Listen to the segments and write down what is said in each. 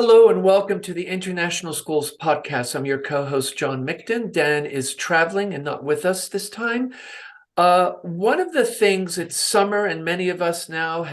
Hello and welcome to the International Schools Podcast. I'm your co-host, John Mickton. Dan is traveling and not with us this time. One of the things, it's summer and many of us now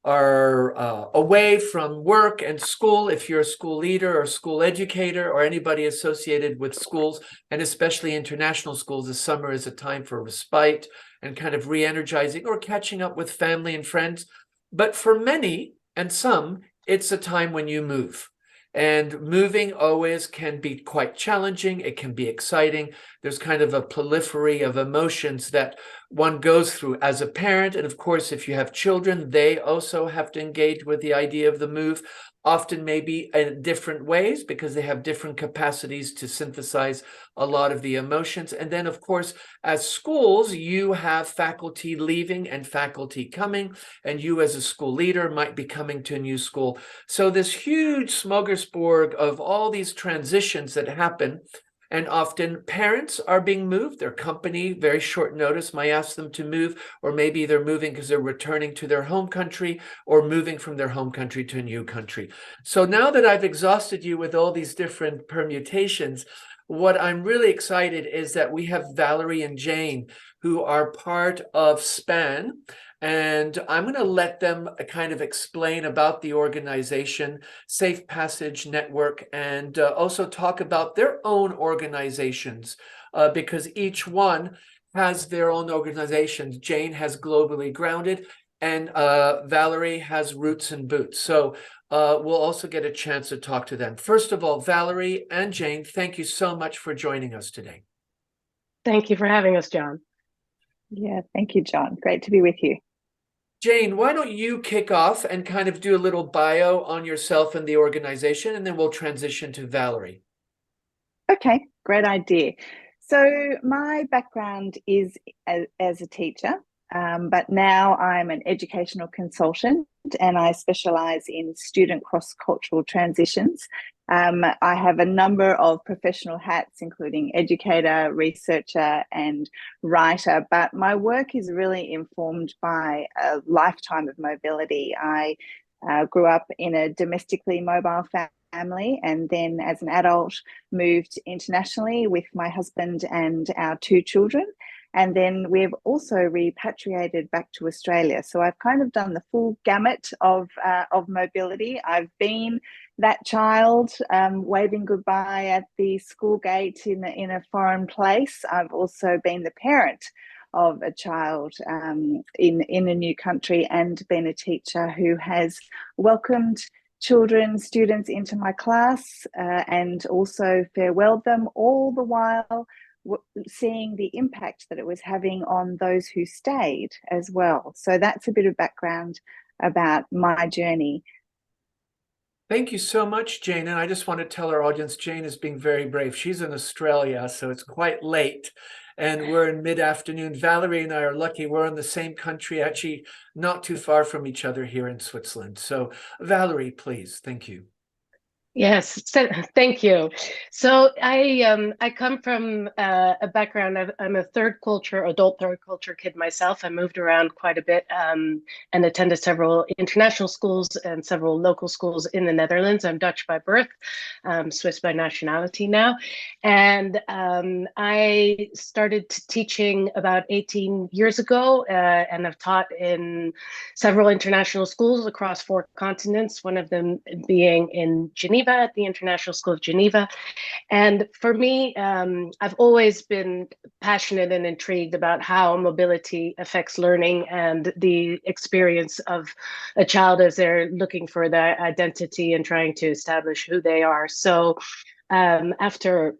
are away from work and school. If you're a school leader or school educator or anybody associated with schools, and especially international schools, the summer is a time for respite and kind of re-energizing or catching up with family and friends. But for many and some, it's a time when you move. And moving always can be quite challenging. It can be exciting. There's kind of a proliferation of emotions that one goes through as a parent. And of course, if you have children, they also have to engage with the idea of the move, often maybe in different ways because they have different capacities to synthesize a lot of the emotions. And then, of course, as schools, you have faculty leaving and faculty coming, and you as a school leader might be coming to a new school. So this huge smorgasbord of all these transitions that happen, and often parents are being moved. Their company, very short notice, might ask them to move, or maybe they're moving because they're returning to their home country or moving from their home country to a new country. So now that I've exhausted you with all these different permutations, what I'm really excited is that we have Valérie and Jane, who are part of SPAN. And I'm going to let them kind of explain about the organization, Safe Passage Network, and also talk about their own organizations, because each one has their own organizations. Jane has Globally Grounded, and Valérie has Roots and Boots. So we'll also get a chance to talk to them. First of all, Valérie and Jane, thank you so much for joining us today. Thank you for having us, John. Yeah, thank you, John. Great to be with you. Jane, why don't you kick off and kind of do a little bio on yourself and the organization, and then we'll transition to Valérie. Okay, great idea. So my background is as a teacher, but now I'm an educational consultant and I specialize in student cross-cultural transitions. I have a number of professional hats, including educator, researcher, and writer, but my work is really informed by a lifetime of mobility. I grew up in a domestically mobile family, and then as an adult moved internationally with my husband and our two children. And then we've also repatriated back to Australia. So I've kind of done the full gamut of mobility. I've been that child waving goodbye at the school gate in a foreign place. I've also been the parent of a child in a new country, and been a teacher who has welcomed students into my class and also farewelled them, all the while seeing the impact that it was having on those who stayed as well. So that's a bit of background about my journey. Thank you so much, Jane. And I just want to tell our audience, Jane is being very brave. She's in Australia, so it's quite late. And we're in mid-afternoon. Valérie and I are lucky. We're in the same country, actually not too far from each other here in Switzerland. So Valérie, please. Thank you. Yes, so, thank you. So I come from a background. I'm a adult third culture kid myself. I moved around quite a bit and attended several international schools and several local schools in the Netherlands. I'm Dutch by birth, Swiss by nationality now. And I started teaching about 18 years ago and I've taught in several international schools across 4 continents, one of them being in Geneva, at the International School of Geneva. And for me, I've always been passionate and intrigued about how mobility affects learning and the experience of a child as they're looking for their identity and trying to establish who they are. So after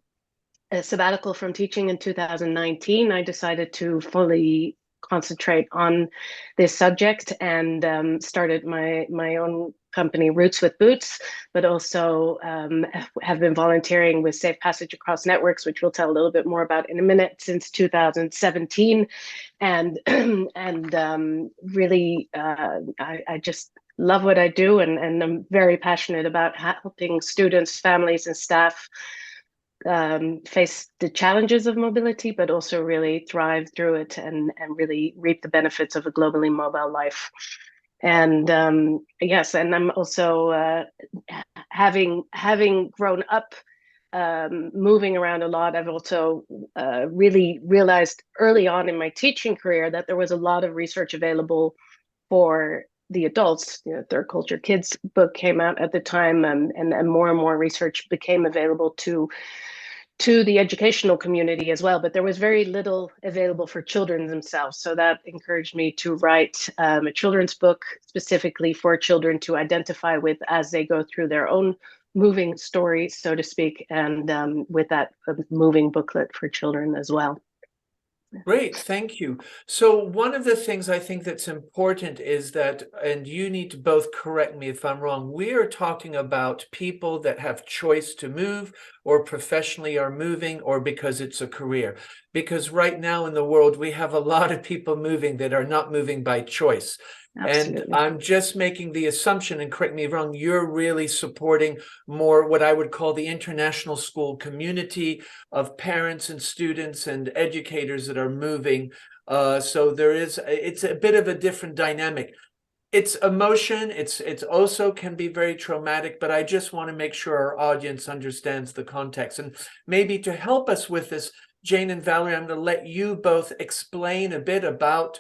a sabbatical from teaching in 2019, I decided to fully concentrate on this subject and started my own company, Roots with Boots, but also have been volunteering with Safe Passage Across Networks, which we'll tell a little bit more about in a minute, since 2017. And really, I just love what I do, and I'm very passionate about helping students, families, and staff face the challenges of mobility, but also really thrive through it and really reap the benefits of a globally mobile life. And yes, and I'm also having grown up moving around a lot, I've also really realized early on in my teaching career that there was a lot of research available for the adults. You know, Third Culture Kids book came out at the time, and more research became available to the educational community as well, but there was very little available for children themselves. So that encouraged me to write a children's book specifically for children to identify with as they go through their own moving story, so to speak, and with that moving booklet for children as well. Great, thank you. So one of the things I think that's important is that, and you need to both correct me if I'm wrong, we are talking about people that have choice to move or professionally are moving or because it's a career. Because right now in the world, we have a lot of people moving that are not moving by choice. Absolutely. And I'm just making the assumption, and correct me if wrong, you're really supporting more what I would call the international school community of parents and students and educators that are moving. So it's a bit of a different dynamic. It's emotion, it's also can be very traumatic, but I just want to make sure our audience understands the context. And maybe to help us with this, Jane and Valerie, I'm going to let you both explain a bit about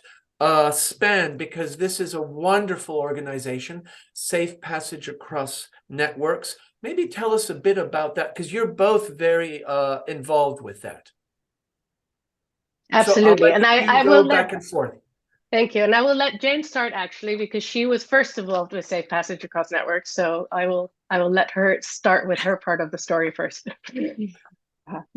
SPAN, because this is a wonderful organization, Safe Passage Across Networks. Maybe tell us a bit about that, because you're both very involved with that. Absolutely. So and I go will back and forth. Thank you. And I will let Jane start actually, because she was first involved with Safe Passage Across Networks. So I will let her start with her part of the story first.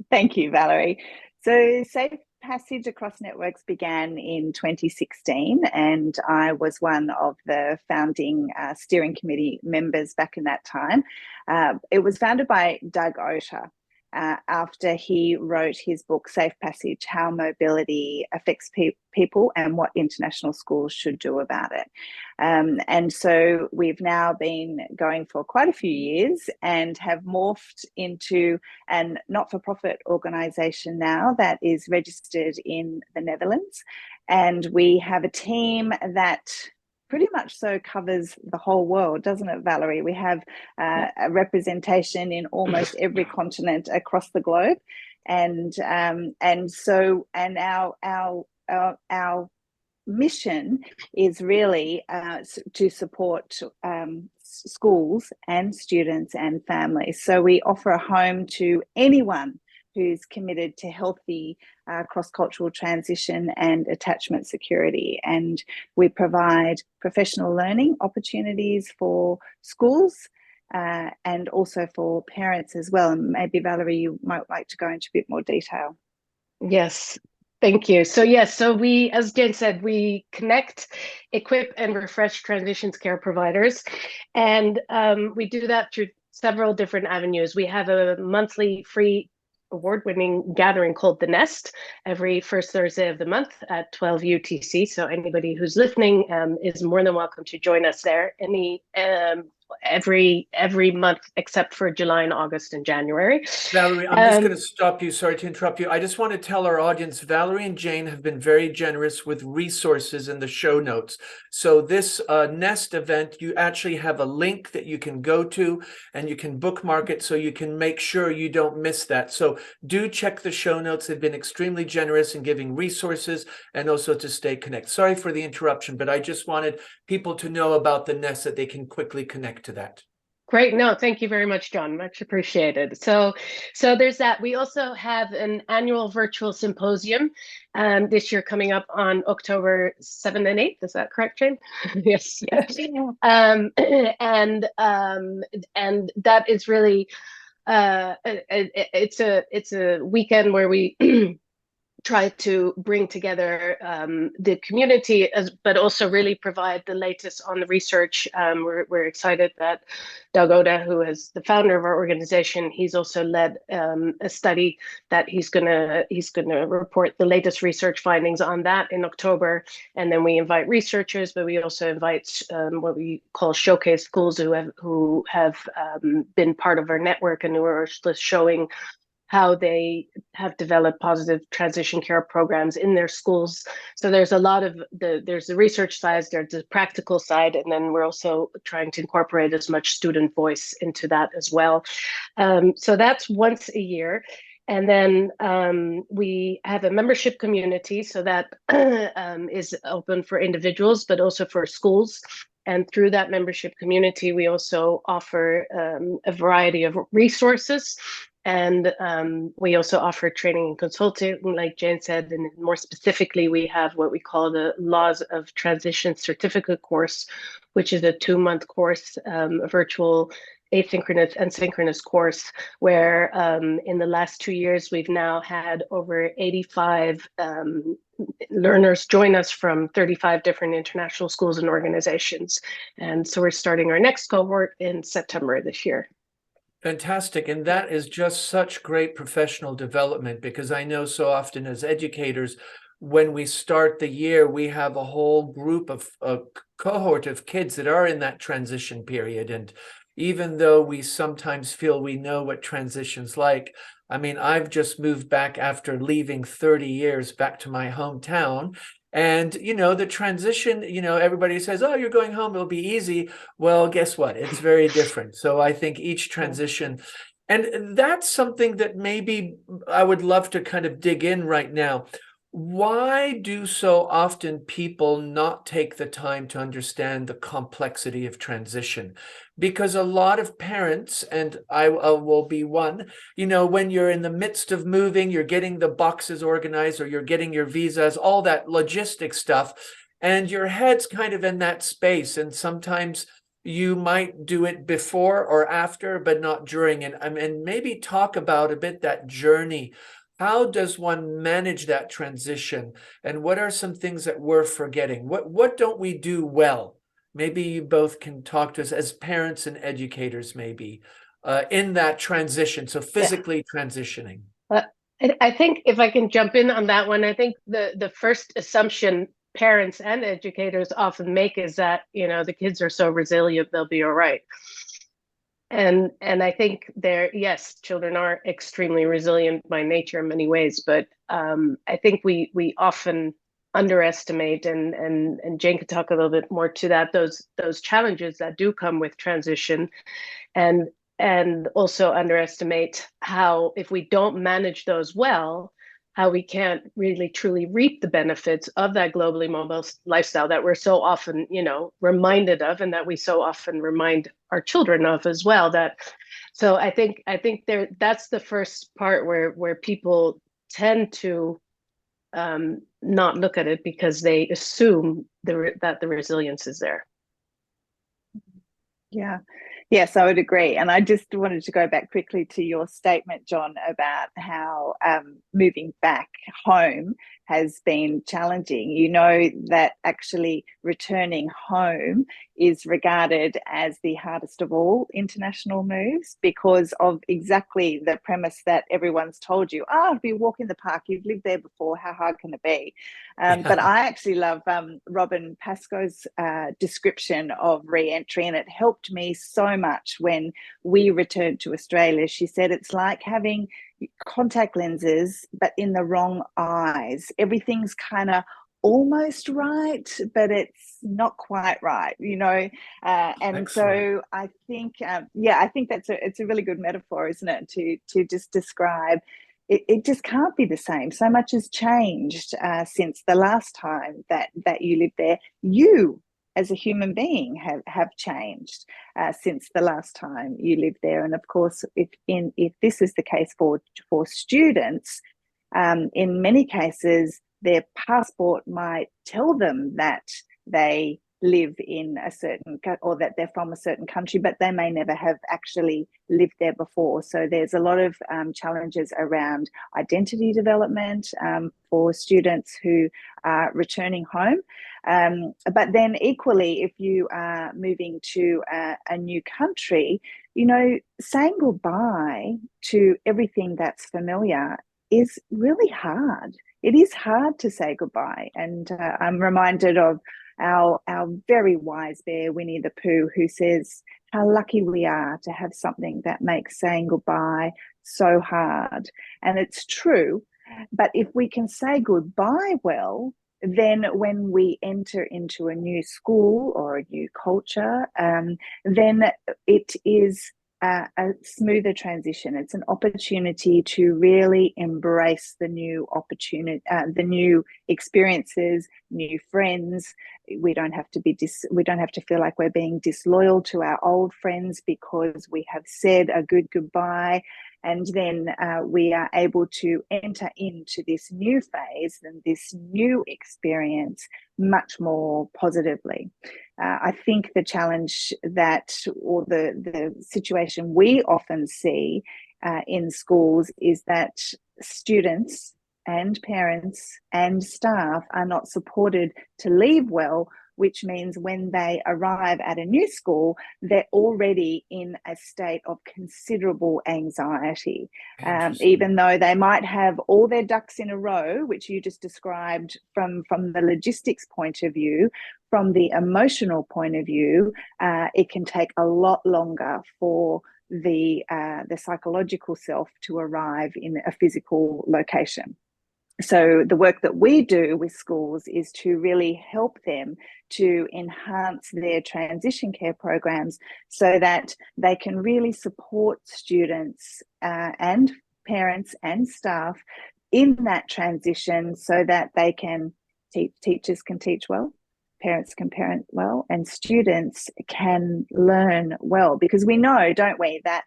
Thank you, Valerie. So Safe Passage Across Networks began in 2016, and I was one of the founding steering committee members back in that time. It was founded by Doug Otter after he wrote his book, Safe Passage, How Mobility Affects People and What International Schools Should Do About It. And so we've now been going for quite a few years and have morphed into a not-for-profit organisation now that is registered in the Netherlands. And we have a team that pretty much so covers the whole world, doesn't it, Valerie? We have a representation in almost every continent across the globe, and our mission is really to support schools and students and families. So we offer a home to anyone who's committed to healthy cross-cultural transition and attachment security. And we provide professional learning opportunities for schools and also for parents as well. And maybe, Valerie, you might like to go into a bit more detail. Yes. Thank you. So yes, so we, as Jen said, we connect, equip, and refresh transitions care providers. And we do that through several different avenues. We have a monthly free award-winning gathering called The Nest every first Thursday of the month at 12 UTC. So anybody who's listening is more than welcome to join us there every month except for July and August and January. Valerie, I'm just going to stop you. Sorry to interrupt you. I just want to tell our audience, Valerie and Jane have been very generous with resources in the show notes. So this Nest event, you actually have a link that you can go to and you can bookmark it so you can make sure you don't miss that. So do check the show notes. They've been extremely generous in giving resources and also to stay connected. Sorry for the interruption, but I just wanted people to know about the Nest that they can quickly connect to that. Great. No, thank you very much, John. Much appreciated. So there's that. We also have an annual virtual symposium this year coming up on October 7th and 8th. Is that correct, Jane? Yes. And that is really it's a weekend where we try to bring together the community, but also really provide the latest on the research. We're excited that Doug Otter, who is the founder of our organization, he's also led a study that he's gonna report the latest research findings on that in October. And then we invite researchers, but we also invite what we call showcase schools who have been part of our network and who are just showing how they have developed positive transition care programs in their schools. So there's a lot of there's the research side, there's the practical side, and then we're also trying to incorporate as much student voice into that as well. So that's once a year. And then we have a membership community, so that is open for individuals, but also for schools. And through that membership community, we also offer a variety of resources. And we also offer training and consulting, like Jane said, and more specifically, we have what we call the Laws of Transition Certificate course, which is a 2-month course, a virtual asynchronous and synchronous course, where in the last 2 years, we've now had over 85 learners join us from 35 different international schools and organizations. And so we're starting our next cohort in September this year. Fantastic. And that is just such great professional development, because I know so often as educators, when we start the year, we have a whole group of a cohort of kids that are in that transition period. And even though we sometimes feel we know what transition's like, I mean, I've just moved back after leaving 30 years back to my hometown. And, you know, the transition, you know, everybody says, oh, you're going home, it'll be easy. Well, guess what? It's very different. So I think each transition, and that's something that maybe I would love to kind of dig in right now. Why do so often people not take the time to understand the complexity of transition? Because a lot of parents, and I will be one, you know, when you're in the midst of moving, you're getting the boxes organized, or you're getting your visas, all that logistics stuff, and your head's kind of in that space. And sometimes you might do it before or after, but not during. And maybe talk about a bit that journey. How does one manage that transition? And what are some things that we're forgetting? What don't we do well? Maybe you both can talk to us as parents and educators, maybe, in that transition. So physically transitioning. I think if I can jump in on that one, I think the first assumption parents and educators often make is that, you know, the kids are so resilient, they'll be all right. And I think yes, children are extremely resilient by nature in many ways, but I think we often underestimate, and Jane could talk a little bit more to that, those challenges that do come with transition, and also underestimate how, if we don't manage those well, how we can't really truly reap the benefits of that globally mobile lifestyle that we're so often, you know, reminded of, and that we so often remind our children of as well. So I think that's the first part where people tend to not look at it, because they assume that the resilience is there. Yeah. Yes, I would agree. And I just wanted to go back quickly to your statement, John, about how moving back home has been challenging. You know that actually returning home is regarded as the hardest of all international moves, because of exactly the premise that everyone's told you, if you walk in the park, you've lived there before, how hard can it be? But I actually love Robin Pascoe's description of re-entry, and it helped me so much when we returned to Australia. She said it's like having contact lenses but in the wrong eyes. Everything's kind of almost right, but it's not quite right, you know. And excellent. So I think I think it's a really good metaphor, isn't it, to just describe it just can't be the same. So much has changed since the last time that you lived there. You as a human being have changed since the last time you lived there. And of course, if this is the case for students, in many cases, their passport might tell them that they live in a certain, or that they're from a certain country, but they may never have actually lived there before. So there's a lot of challenges around identity development for students who are returning home. But then equally, if you are moving to a new country, you know, saying goodbye to everything that's familiar is really hard. It is hard to say goodbye. And I'm reminded of our very wise bear, Winnie the Pooh, who says how lucky we are to have something that makes saying goodbye so hard. And it's true. But if we can say goodbye well, then when we enter into a new school or a new culture, then it is a smoother transition. It's an opportunity to really embrace the new opportunity, the new experiences, new friends. We don't have to feel like we're being disloyal to our old friends because we have said a goodbye. And then we are able to enter into this new phase and this new experience much more positively. I think the challenge or the situation we often see in schools is that students and parents and staff are not supported to leave well, which means when they arrive at a new school, they're already in a state of considerable anxiety. Even though they might have all their ducks in a row, which you just described from the logistics point of view, from the emotional point of view, it can take a lot longer for the psychological self to arrive in a physical location. So the work that we do with schools is to really help them to enhance their transition care programs so that they can really support students and parents and staff in that transition so that they can teachers can teach well, parents can parent well, and students can learn well. Because we know, don't we, that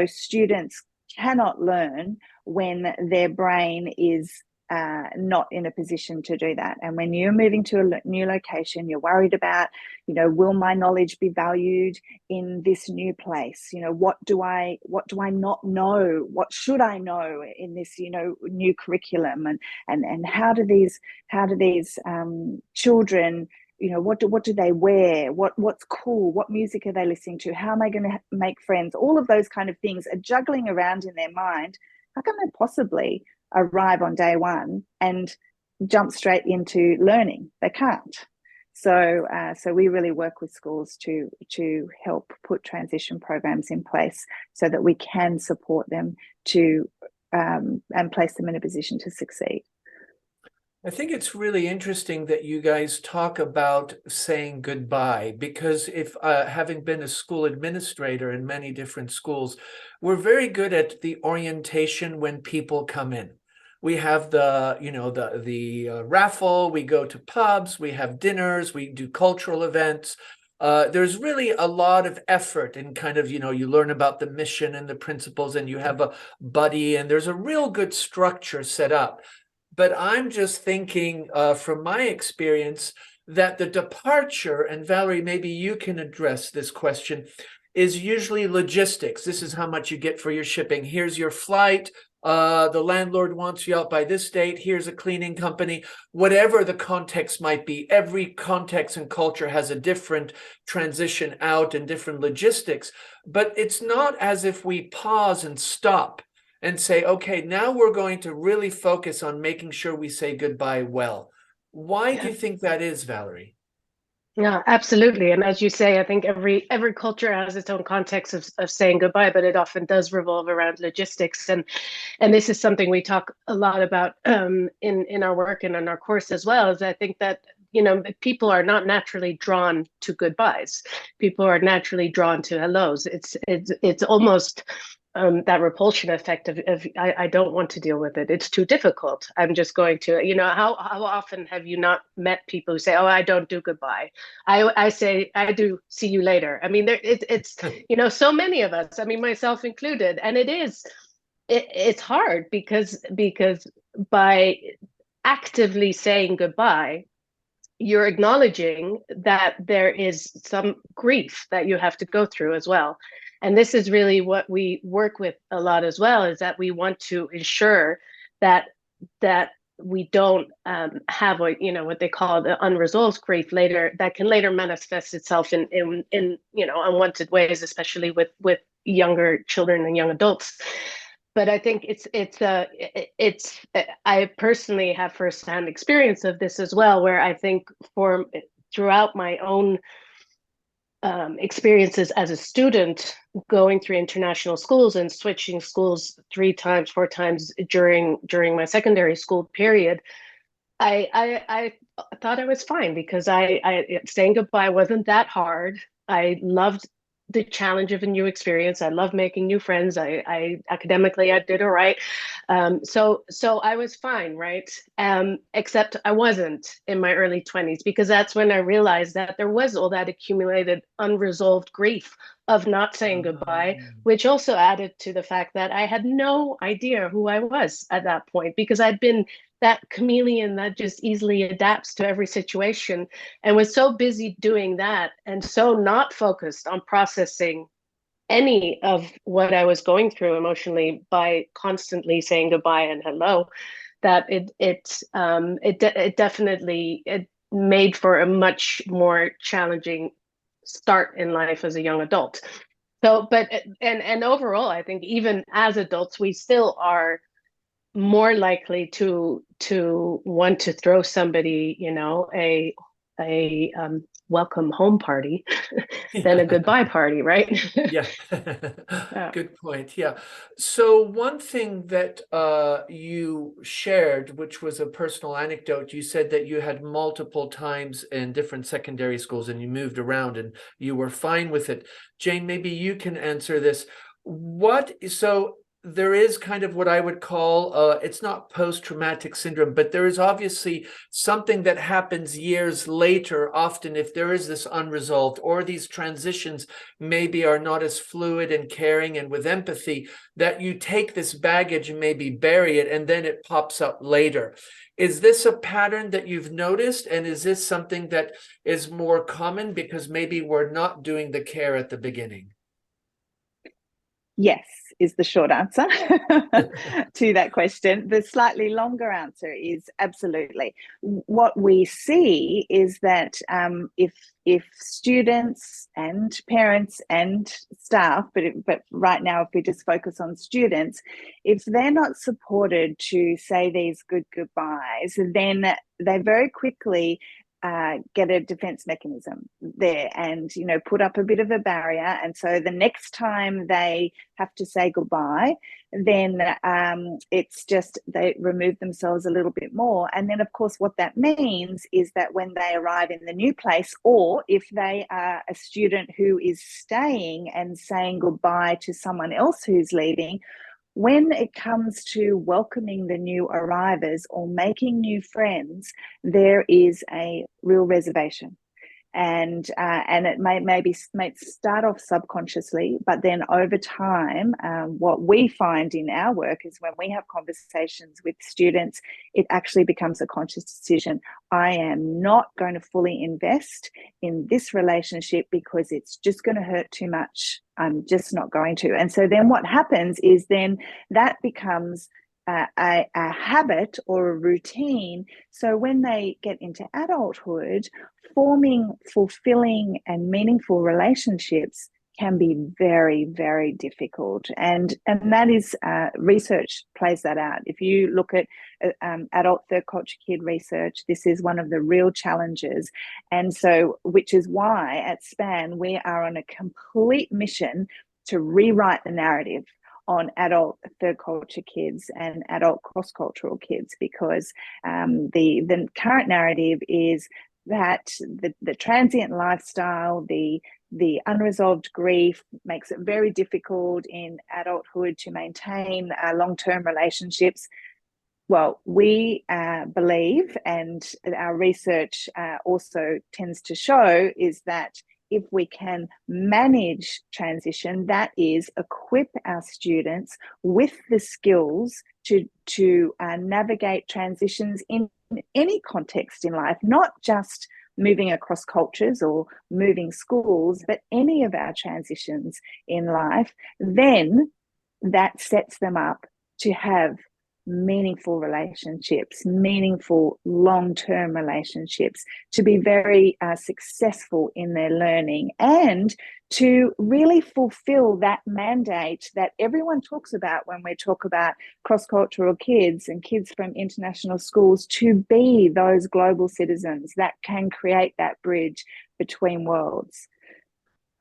students cannot learn when their brain is not in a position to do that. And when you're moving to a new location, you're worried about, will my knowledge be valued in this new place? What do I not know? What should I know in this, new curriculum? And how do these children, what do they wear? What's cool? What music are they listening to? How am I going to make friends? All of those kind of things are juggling around in their mind. How can they possibly arrive on day one and jump straight into learning? They can't. So we really work with schools to help put transition programs in place so that we can support them to and place them in a position to succeed. I think it's really interesting that you guys talk about saying goodbye, because if having been a school administrator in many different schools, we're very good at the orientation when people come in. We have the raffle, we go to pubs, we have dinners, we do cultural events. There's really a lot of effort in kind of, you learn about the mission and the principles, and you have a buddy, and there's a real good structure set up. But I'm just thinking from my experience that the departure, and Valérie, maybe you can address this question, is usually logistics. This is how much you get for your shipping. Here's your flight. The landlord wants you out by this date. Here's a cleaning company. Whatever the context might be, every context and culture has a different transition out and different logistics. But it's not as if we pause and stop and say, okay, now we're going to really focus on making sure we say goodbye well. Why do you think that is, Valérie? Yeah, absolutely. And as you say, I think every culture has its own context of saying goodbye, but it often does revolve around logistics. And this is something we talk a lot about in our work and in our course as well, is I think that people are not naturally drawn to goodbyes. People are naturally drawn to hellos. It's almost that repulsion effect of I don't want to deal with it. It's too difficult. I'm just going to, how often have you not met people who say, oh, I don't do goodbye. I say, I do see you later. I mean, it's so many of us, I mean, myself included. And it's hard because by actively saying goodbye, you're acknowledging that there is some grief that you have to go through as well. And this is really what we work with a lot as well, is that we want to ensure that we don't have what they call the unresolved grief later, that can later manifest itself in unwanted ways, especially with younger children and young adults. But I think I personally have firsthand experience of this as well, where I think throughout my own experiences as a student going through international schools and switching schools 3 times, 4 times during my secondary school period, I thought I was fine because I saying goodbye wasn't that hard. I loved the challenge of a new experience. I love making new friends. I academically I did all right. So I was fine, right? Except I wasn't in my early 20s because that's when I realized that there was all that accumulated unresolved grief of not saying goodbye, which also added to the fact that I had no idea who I was at that point because I'd been that chameleon that just easily adapts to every situation and was so busy doing that and so not focused on processing any of what I was going through emotionally by constantly saying goodbye and hello, that it definitely it made for a much more challenging start in life as a young adult. So, but and overall, I think even as adults, we still are more likely to want to throw somebody, a welcome home party than a goodbye party, right? Yeah. Yeah. Good point. Yeah. So one thing that you shared, which was a personal anecdote, you said that you had multiple times in different secondary schools and you moved around and you were fine with it. Jane, maybe you can answer this. So there is kind of what I would call, it's not post-traumatic syndrome, but there is obviously something that happens years later, often if there is this unresolved, or these transitions maybe are not as fluid and caring and with empathy, that you take this baggage and maybe bury it, and then it pops up later. Is this a pattern that you've noticed? And is this something that is more common because maybe we're not doing the care at the beginning? Yes, is the short answer to that question. The slightly longer answer is absolutely. What we see is that if students and parents and staff, but right now if we just focus on students, if they're not supported to say these good goodbyes, then they very quickly get a defense mechanism there and put up a bit of a barrier, and so the next time they have to say goodbye, then it's just they remove themselves a little bit more. And then of course what that means is that when they arrive in the new place, or if they are a student who is staying and saying goodbye to someone else who's leaving, when it comes to welcoming the new arrivals or making new friends, there is a real reservation. And it may start off subconsciously, but then over time, what we find in our work is when we have conversations with students, it actually becomes a conscious decision. I am not going to fully invest in this relationship because it's just going to hurt too much. I'm just not going to. And so then what happens is then that becomes a habit or a routine. So when they get into adulthood, forming fulfilling and meaningful relationships can be very, very difficult. And that is, research plays that out. If you look at adult third culture kid research, this is one of the real challenges. And so, which is why at SPAN, we are on a complete mission to rewrite the narrative on adult third culture kids and adult cross-cultural kids, because the current narrative is that the transient lifestyle, the unresolved grief makes it very difficult in adulthood to maintain long-term relationships. Well, we believe, and our research also tends to show, is that if we can manage transition, that is, equip our students with the skills to navigate transitions in any context in life, not just moving across cultures or moving schools, but any of our transitions in life, then that sets them up to have meaningful relationships, meaningful long-term relationships, to be very successful in their learning, and to really fulfill that mandate that everyone talks about when we talk about cross-cultural kids and kids from international schools, to be those global citizens that can create that bridge between worlds.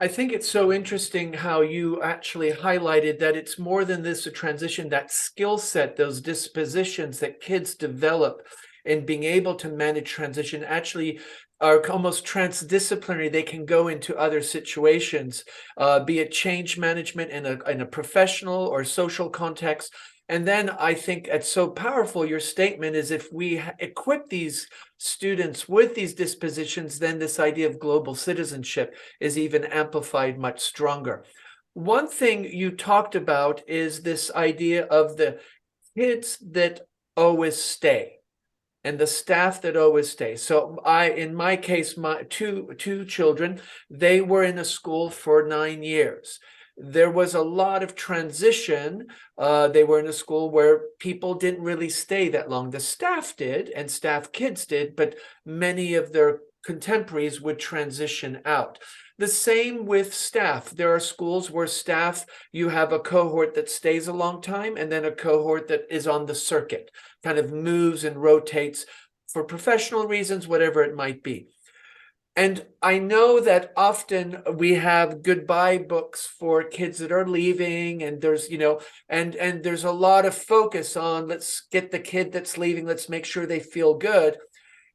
I think it's so interesting how you actually highlighted that it's more than this, a transition, that skill set, those dispositions that kids develop in being able to manage transition actually are almost transdisciplinary. They can go into other situations, be it change management in a professional or social context. And then I think it's so powerful, your statement is, if we equip these students with these dispositions, then this idea of global citizenship is even amplified much stronger. One thing you talked about is this idea of the kids that always stay and the staff that always stay. So in my case, my two children, they were in a school for 9 years. There was a lot of transition. They were in a school where people didn't really stay that long. The staff did, and staff kids did, but many of their contemporaries would transition out. The same with staff. There are schools where staff, you have a cohort that stays a long time and then a cohort that is on the circuit, kind of moves and rotates for professional reasons, whatever it might be. And I know that often we have goodbye books for kids that are leaving, and there's, and there's a lot of focus on, let's get the kid that's leaving, let's make sure they feel good.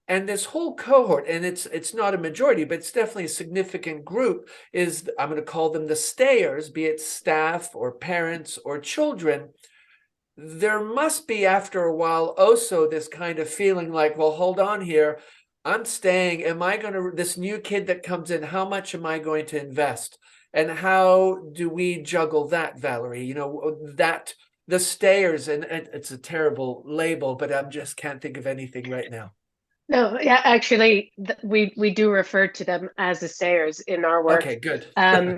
And this whole cohort, and it's not a majority, but it's definitely a significant group, is, I'm going to call them the stayers, be it staff or parents or children. There must be, after a while, also this kind of feeling like, well, hold on here, I'm staying. Am I going to, this new kid that comes in, how much am I going to invest? And how do we juggle that, Valerie? That the stayers, and it's a terrible label, but I just can't think of anything right now. No, yeah, actually, we do refer to them as the stayers in our work. Okay, good.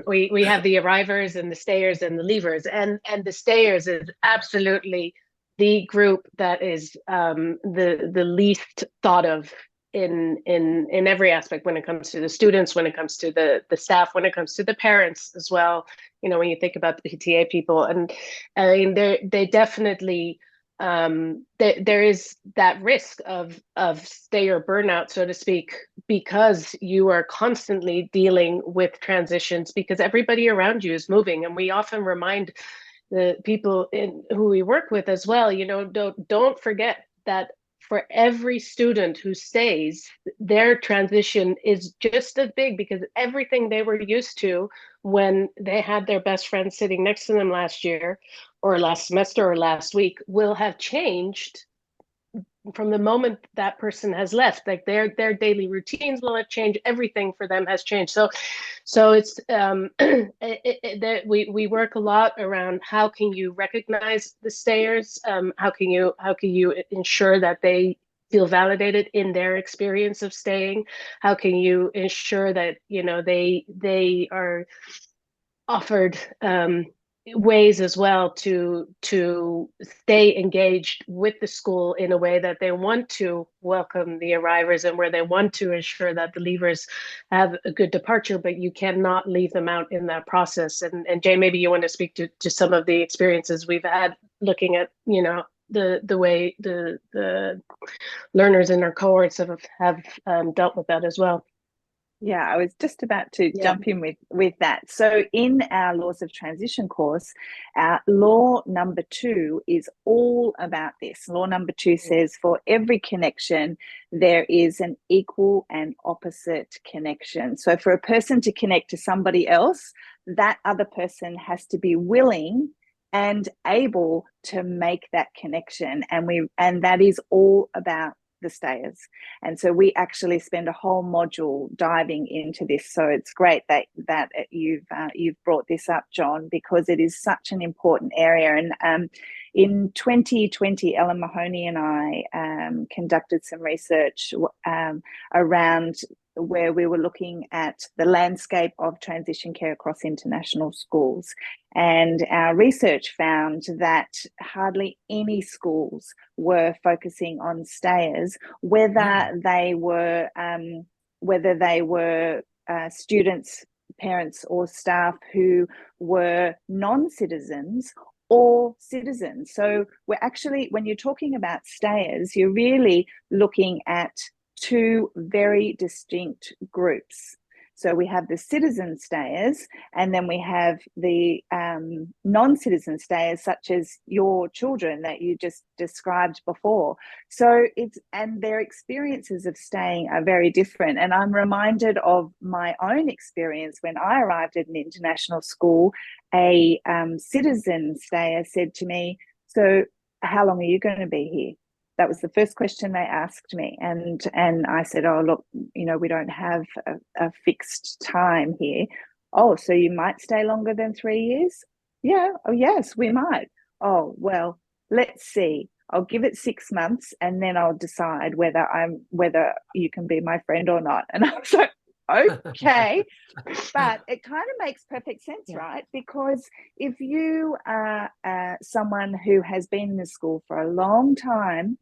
We have the arrivers and the stayers and the leavers, and the stayers is absolutely the group that is the least thought of in every aspect, when it comes to the students, when it comes to the staff, when it comes to the parents as well. When you think about the PTA people, and I mean, they definitely. There is that risk of stayer burnout, so to speak, because you are constantly dealing with transitions, because everybody around you is moving. And we often remind the people who we work with as well, don't forget that for every student who stays, their transition is just as big, because everything they were used to when they had their best friend sitting next to them last year or last semester or last week will have changed from the moment that person has left. Like their daily routines will have changed. Everything for them has changed. So it's that we work a lot around how can you recognize the stayers, how can you ensure that they feel validated in their experience of staying, how can you ensure that they are offered ways as well to stay engaged with the school in a way that they want to welcome the arrivers, and where they want to ensure that the leavers have a good departure, but you cannot leave them out in that process. And Jane, maybe you want to speak to some of the experiences we've had looking at the way the learners in our cohorts have dealt with that as well. Yeah, I was just about to jump in with that. So in our Laws of Transition course, our law number 2 is all about this. Law number 2 says for every connection, there is an equal and opposite connection. So for a person to connect to somebody else, that other person has to be willing and able to make that connection. And that is all about the stayers. And so we actually spend a whole module diving into this. So it's great that you've brought this up, John, because it is such an important area. And in 2020, Ellen Mahoney and I conducted some research around where we were looking at the landscape of transition care across international schools. And our research found that hardly any schools were focusing on stayers, whether they were students, parents, or staff who were non-citizens or citizens. So we're actually, when you're talking about stayers, you're really looking at 2 very distinct groups. So we have the citizen stayers, and then we have the non-citizen stayers, such as your children that you just described before. So and their experiences of staying are very different. And I'm reminded of my own experience when I arrived at an international school. A citizen stayer said to me, "So how long are you going to be here?" That was the first question they asked me. And I said, "Oh, look, we don't have a fixed time here." "Oh, so you might stay longer than 3 years?" "Yeah." "Oh, yes, we might." "Oh, well, let's see. I'll give it 6 months and then I'll decide whether you can be my friend or not." And I was like, okay. But it kind of makes perfect sense, right? Because if you are someone who has been in the school for a long time,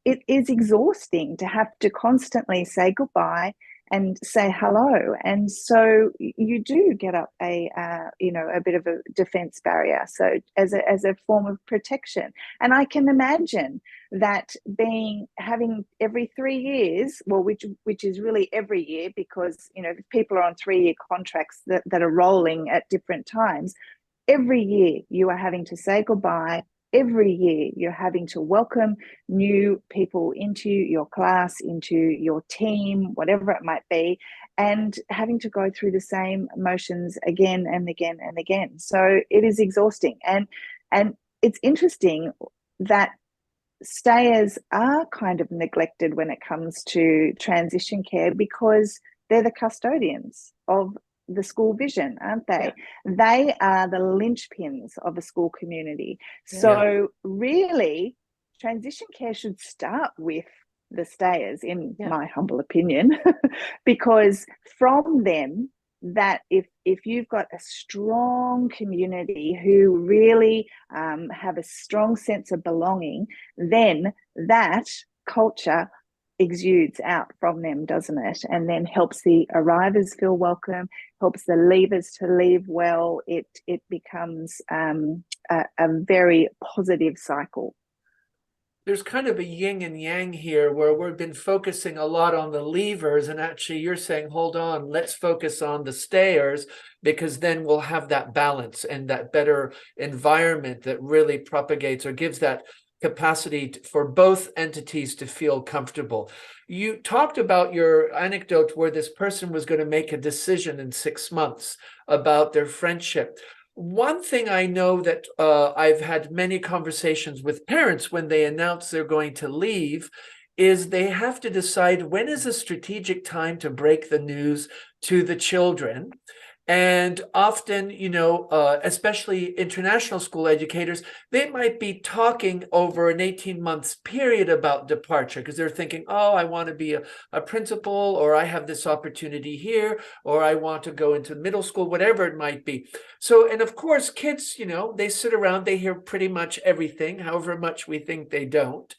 it is exhausting to have to constantly say goodbye and say hello, and so you do get up a bit of a defense barrier, so as a form of protection. And I can imagine that having every 3 years, well, which is really every year, because people are on 3-year contracts that are rolling at different times. Every year you are having to say goodbye. Every year you're having to welcome new people into your class, into your team, whatever it might be, and having to go through the same motions again and again and again. So it is exhausting. And it's interesting that stayers are kind of neglected when it comes to transition care, because they're the custodians of the school vision, aren't they? Yeah. They are the linchpins of a school community. So really, transition care should start with the stayers, in my humble opinion, because from them, that if you've got a strong community who really have a strong sense of belonging, then that culture exudes out from them, doesn't it? And then helps the arrivers feel welcome, helps the leavers to leave well. It becomes a very positive cycle. There's kind of a yin and yang here, where we've been focusing a lot on the leavers, and actually you're saying, hold on, let's focus on the stayers, because then we'll have that balance and that better environment that really propagates or gives that capacity for both entities to feel comfortable. You talked about your anecdote where this person was going to make a decision in 6 months about their friendship. One thing I know that I've had many conversations with parents when they announce they're going to leave is they have to decide when is a strategic time to break the news to the children. And often, especially international school educators, they might be talking over an 18-month period about departure, because they're thinking, oh, I want to be a principal, or I have this opportunity here, or I want to go into middle school, whatever it might be. So, and of course, kids, they sit around, they hear pretty much everything, however much we think they don't.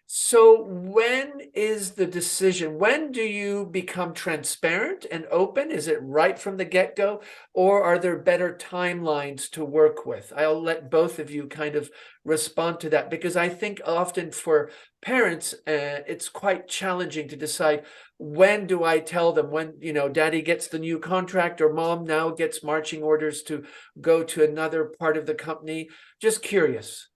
So when is the decision? When do you become transparent and open? Is it right from the get-go, or are there better timelines to work with? I'll let both of you kind of respond to that, because I think often for parents, it's quite challenging to decide, when do I tell them, when, daddy gets the new contract, or mom now gets marching orders to go to another part of the company. Just curious.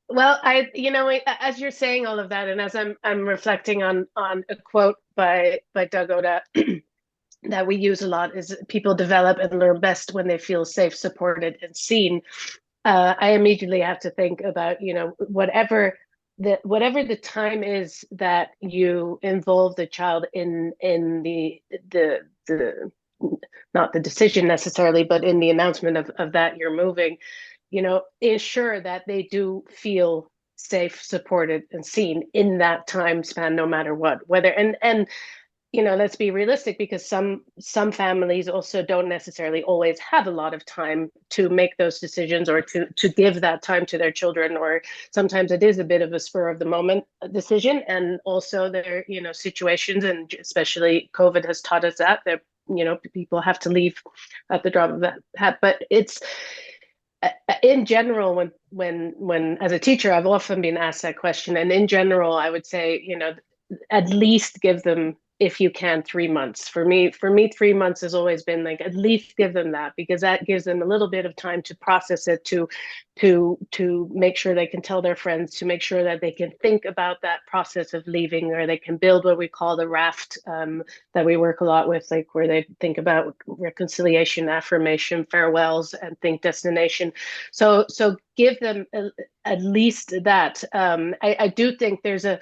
Well, as you're saying all of that, and as I'm reflecting on a quote by Doug Oda that we use a lot, is people develop and learn best when they feel safe, supported, and seen. I immediately have to think about, whatever the time is that you involve the child in the not the decision necessarily, but in the announcement of that you're moving. Ensure that they do feel safe, supported, and seen in that time span, no matter what. And let's be realistic, because some families also don't necessarily always have a lot of time to make those decisions, or to give that time to their children, or sometimes it is a bit of a spur of the moment decision. And also there, situations, and especially COVID has taught us that people have to leave at the drop of a hat. But in general, when as a teacher, I've often been asked that question, and in general, I would say, at least give them, if you can, 3 months. For me, 3 months has always been like, at least give them that, because that gives them a little bit of time to process it, to make sure they can tell their friends, to make sure that they can think about that process of leaving, or they can build what we call the raft, that we work a lot with, like where they think about reconciliation, affirmation, farewells, and think destination. So give them at least that. I do think there's a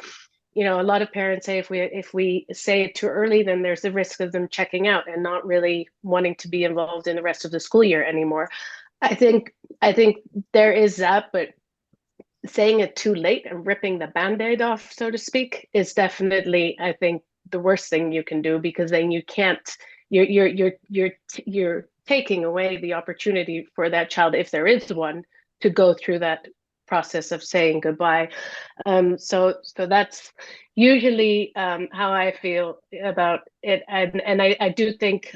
lot of parents say if we say it too early, then there's the risk of them checking out and not really wanting to be involved in the rest of the school year anymore. I think there is that, but saying it too late and ripping the Band-Aid off, so to speak, is definitely, I think, the worst thing you can do, because then you can't, you're taking away the opportunity for that child, if there is one, to go through that process of saying goodbye. So that's usually how I feel about it, and I do think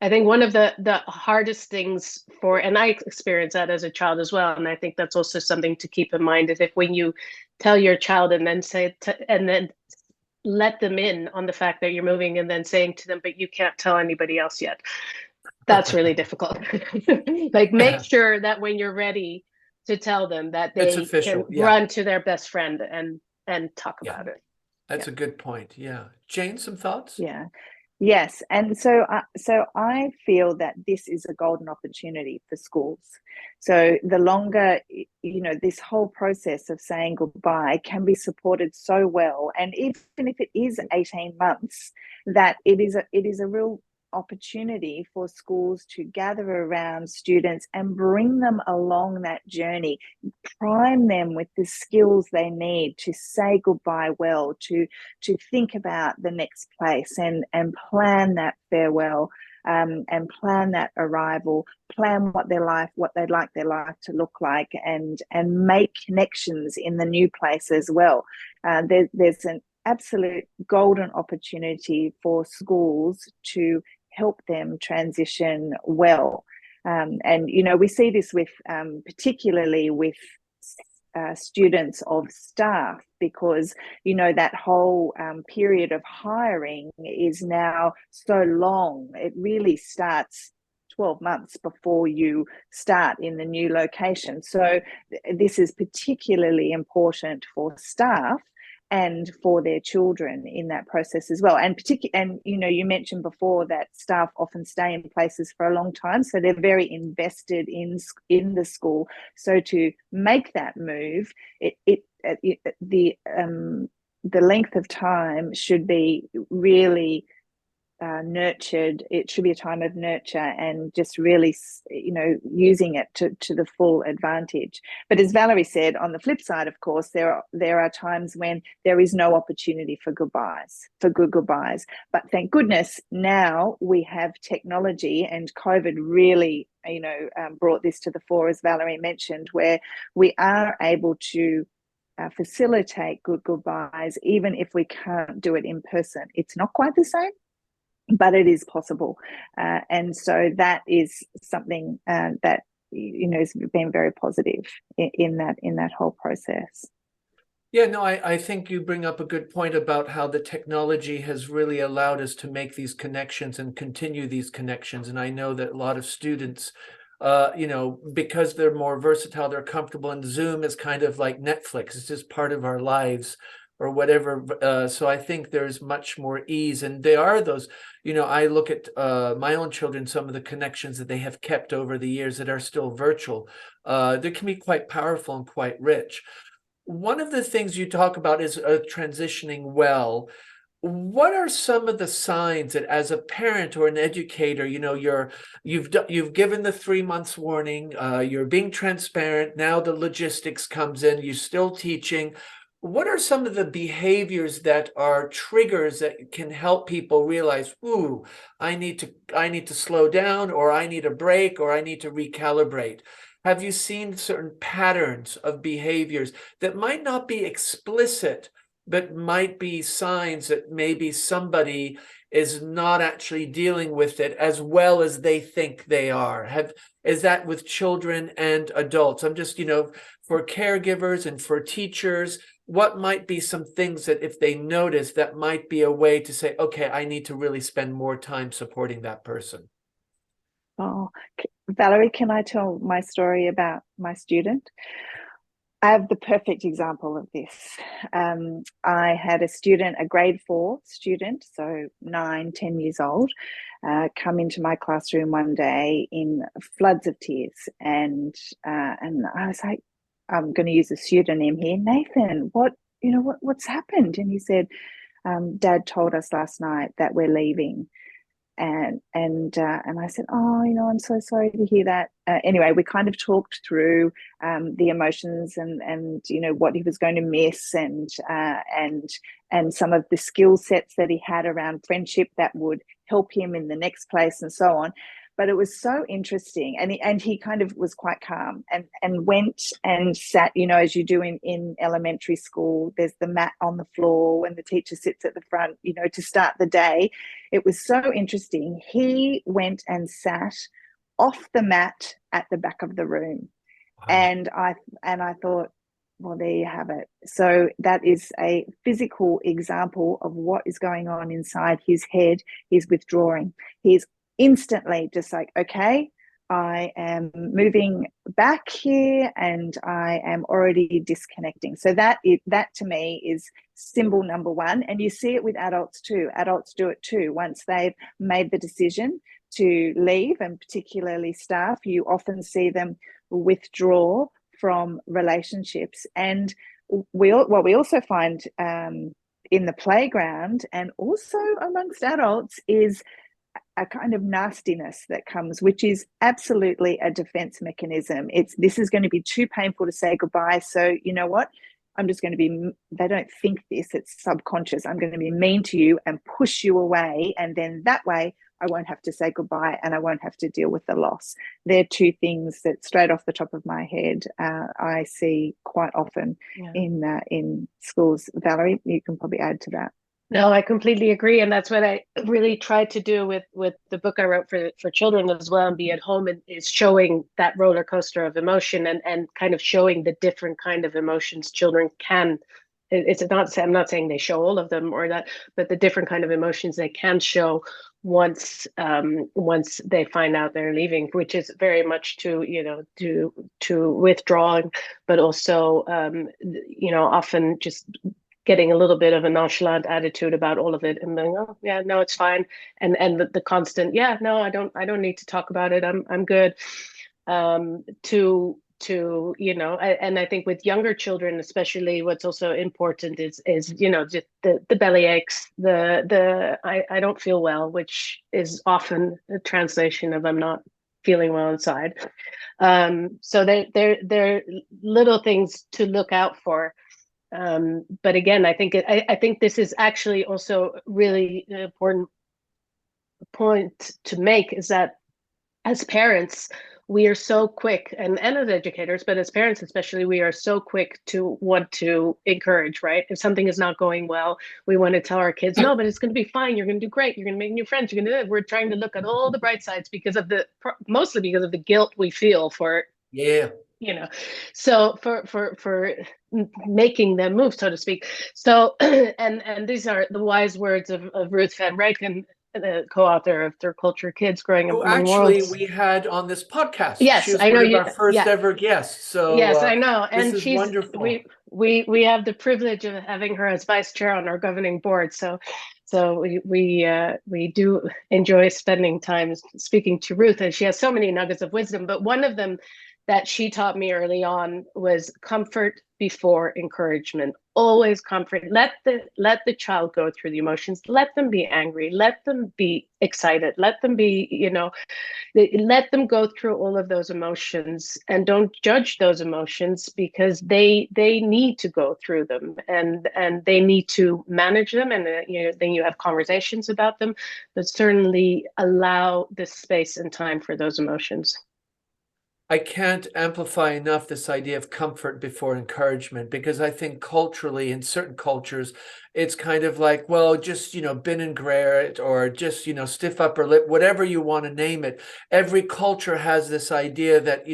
I think one of the hardest things and I experienced that as a child as well, and I think that's also something to keep in mind, is if when you tell your child and then and then let them in on the fact that you're moving, and then saying to them, but you can't tell anybody else yet. That's really difficult. Like, make sure that when you're ready to tell them, that they can run to their best friend and talk about it. That's a good point. Yeah. Jane, some thoughts? Yeah. Yes, and so I feel that this is a golden opportunity for schools. So the longer, this whole process of saying goodbye can be supported so well, and even if it is 18 months, that it is a real opportunity for schools to gather around students and bring them along that journey, prime them with the skills they need to say goodbye well, to think about the next place, and plan that farewell, and plan that arrival, plan what they'd like their life to look like, and make connections in the new place as well. There's an absolute golden opportunity for schools to help them transition well. And we see this with particularly with students of staff, because that whole period of hiring is now so long. It really starts 12 months before you start in the new location. So this is particularly important for staff and for their children in that process as well. And you mentioned before that staff often stay in places for a long time, so they're very invested in the school. So to make that move, the length of time should be really nurtured. It should be a time of nurture, and just really using it to the full advantage. But as Valerie said, on the flip side, of course, there are times when there is no opportunity for good goodbyes. But thank goodness now we have technology, and COVID really brought this to the fore, as Valerie mentioned, where we are able to facilitate good goodbyes even if we can't do it in person. It's not quite the same, but it is possible, and so that is something that has been very positive in that whole process. Yeah, no, I think you bring up a good point about how the technology has really allowed us to make these connections and continue these connections. And I know that a lot of students, because they're more versatile, they're comfortable, and Zoom is kind of like Netflix. It's just part of our lives, or whatever. So I think there's much more ease. And there are those, I look at my own children, some of the connections that they have kept over the years that are still virtual. They can be quite powerful and quite rich. One of the things you talk about is transitioning well. What are some of the signs that, as a parent or an educator, you've given the 3 months warning, you're being transparent, now the logistics comes in, you're still teaching. What are some of the behaviors that are triggers that can help people realize, ooh, I need to slow down, or I need a break, or I need to recalibrate? Have you seen certain patterns of behaviors that might not be explicit, but might be signs that maybe somebody is not actually dealing with it as well as they think they are? Is that with children and adults? I'm just, for caregivers and for teachers, what might be some things that if they notice, that might be a way to say, okay, I need to really spend more time supporting that person? Oh, Valerie, can I tell my story about my student? I have the perfect example of this. I had a student, a grade 4 student, so 9, 10 years old, come into my classroom one day in floods of tears. And I was like, I'm going to use a pseudonym here, Nathan, what's happened? And he said, Dad told us last night that we're leaving. And I said, oh, I'm so sorry to hear that. Anyway, we kind of talked through the emotions and what he was going to miss, and some of the skill sets that he had around friendship that would help him in the next place, and so on. But it was so interesting, and he kind of was quite calm and went and sat, as you do in elementary school. There's the mat on the floor when the teacher sits at the front, to start the day. It was so interesting. He went and sat off the mat at the back of the room. Wow. And I thought, well, there you have it. So that is a physical example of what is going on inside his head. He's withdrawing. He's instantly just like, okay, I am moving back here and I am already disconnecting. So that to me is symbol number one. And you see it with adults too. Adults do it too. Once they've made the decision to leave, and particularly staff, you often see them withdraw from relationships. And what we also find in the playground and also amongst adults is a kind of nastiness that comes, which is absolutely a defense mechanism. This is going to be too painful to say goodbye. So you know what? I'm just going to be, they don't think this, it's subconscious. I'm going to be mean to you and push you away. And then that way I won't have to say goodbye and I won't have to deal with the loss. They're two things that straight off the top of my head, I see quite often in schools. Valerie, you can probably add to that. No, I completely agree. And that's what I really tried to do with the book I wrote for children as well, and Be at Home, is showing that roller coaster of emotion and kind of showing the different kind of emotions children can. It's not, I'm not saying they show all of them or that, but the different kind of emotions they can show once they find out they're leaving, which is very much to withdrawing, but also often just getting a little bit of a nonchalant attitude about all of it and then, oh yeah, no, it's fine. And the constant, yeah, no, I don't need to talk about it. I'm good. And I think with younger children, especially, what's also important is just the belly aches, I don't feel well, which is often a translation of I'm not feeling well inside. So they're little things to look out for. But again, I think this is actually also really an important point to make, is that as parents, we are so quick, and as educators, but as parents especially, we are so quick to want to encourage, right? If something is not going well, we want to tell our kids, no, but it's going to be fine. You're going to do great. You're going to make new friends. You're going to do it. We're trying to look at all the bright sides mostly because of the guilt we feel for, so for making them move, so to speak. So, and these are the wise words of Ruth Van Rijken, the co-author of Third Culture Kids Growing Up Among Worlds. We had on this podcast. Yes, she was I know one of our first ever guests. So yes, I know, and she's wonderful. We have the privilege of having her as vice chair on our governing board. So we do enjoy spending time speaking to Ruth, and she has so many nuggets of wisdom. But one of them that she taught me early on was comfort before encouragement. Always comfort. Let the child go through the emotions. Let them be angry. Let them be excited. Let them be, let them go through all of those emotions, and don't judge those emotions, because they need to go through them, and they need to manage them. And then you have conversations about them, but certainly allow the space and time for those emotions. I can't amplify enough this idea of comfort before encouragement, because I think culturally, in certain cultures, it's kind of like, well, just, bin and grare it, or just, stiff upper lip, whatever you want to name it. Every culture has this idea that,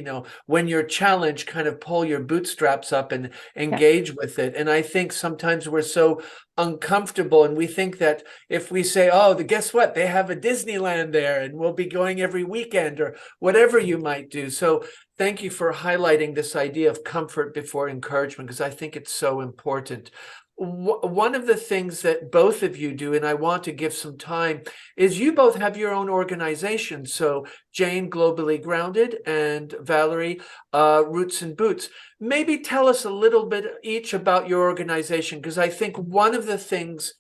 when you're challenged, kind of pull your bootstraps up and engage with it. And I think sometimes we're so uncomfortable, and we think that if we say, oh, guess what, they have a Disneyland there and we'll be going every weekend, or whatever you might do. So thank you for highlighting this idea of comfort before encouragement, because I think it's so important. One of the things that both of you do, and I want to give some time, is you both have your own organization. So Jane, Globally Grounded, and Valérie, Roots and Boots. Maybe tell us a little bit each about your organization, because I think one of the things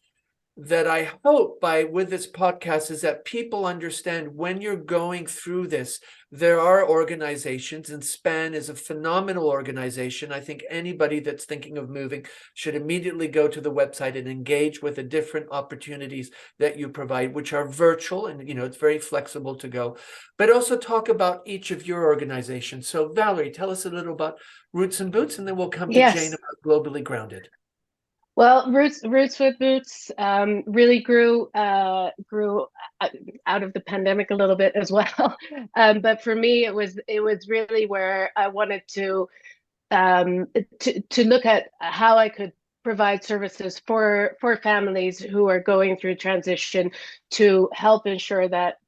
that I hope with this podcast is that people understand when you're going through this, there are organizations, and SPAN is a phenomenal organization. I think anybody that's thinking of moving should immediately go to the website and engage with the different opportunities that you provide, which are virtual, and it's very flexible to go. But also talk about each of your organizations. So Valérie, tell us a little about Roots and Boots, and then we'll come to Jane about Globally Grounded. Well, Roots with Boots really grew out of the pandemic a little bit as well. But for me, it was really where I wanted to look at how I could provide services for families who are going through transition, to help ensure that